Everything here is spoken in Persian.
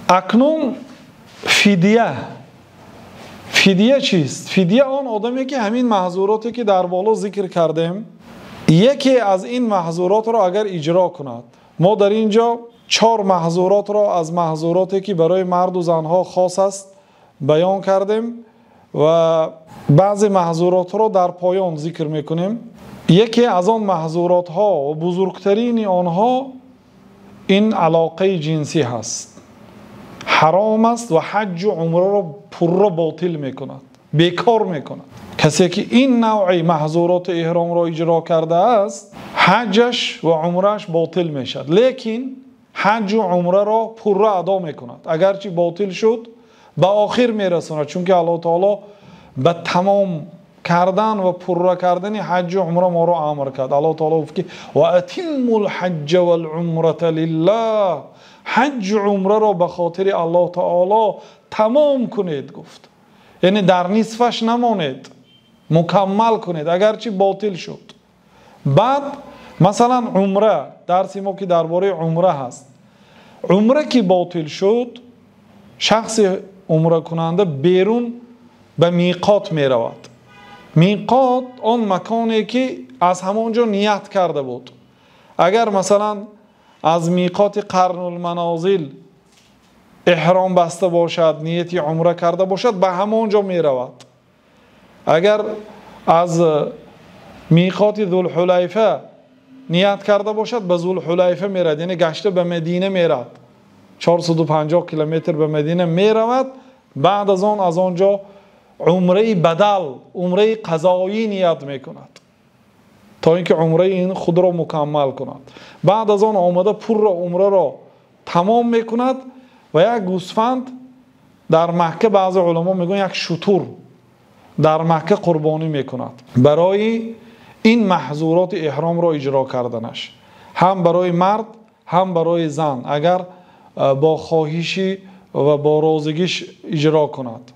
اکنون فدیه چیست؟ فدیه آن آدمی که همین محظوراتی که در بالا ذکر کردیم یکی از این محظورات را اگر اجرا کند. ما در اینجا 4 محظورات را از محظوراتی که برای مرد و زنها خاص است بیان کردیم و بعضی محظورات را در پایان ذکر میکنیم. یکی از آن محظورات ها و بزرگترین آنها این علاقه جنسی هست. حرام است و حج و عمره را پورا باطل میکند، بیکار میکند. کسی که این نوع محظورات احرام را اجرا کرده است حجش و عمرش باطل میشد، لیکن حج و عمره را پورا ادا میکند. اگرچه باطل شد به آخر میرساند، چون که الله تعالی به تمام کردن و پورا کردن حج و عمره ما را امر کرد. الله تعالی گفت که و اتموا الحج والعمره لله، حج و عمره را به خاطر الله تعالی تمام کنید. گفت یعنی در نصفش نمانید، مکمل کنید اگرچه باطل شد. بعد مثلا عمره، درس ما که درباره عمره هست، عمره که باطل شد شخص عمره کننده بیرون به میقات می رود. میقات آن مکانی که از همانجا نیت کرده بود. اگر مثلا از میقات قرن المنازل احرام بسته باشد، نیتی عمره کرده باشد، به همانجا می رود. اگر از میقات ذوالحلیفه نیت کرده باشد به ذوالحلیفه می رود، یعنی گشته به مدینه می رود. 450 کیلومتر به مدینه می رود. بعد از آن از آنجا عمره بدل، عمره قضایی نیت می کند تا اینکه عمره این خود را مکمل کند. بعد از آن آمده پور عمره را تمام می کند و یک گوسفند در مکه، بعض علما میگن یک شتر در مکه قربانی می کند برای این محظورات احرام را اجرا کردنش، هم برای مرد هم برای زن، اگر با خواهشی و با رازگیش اجرا کند.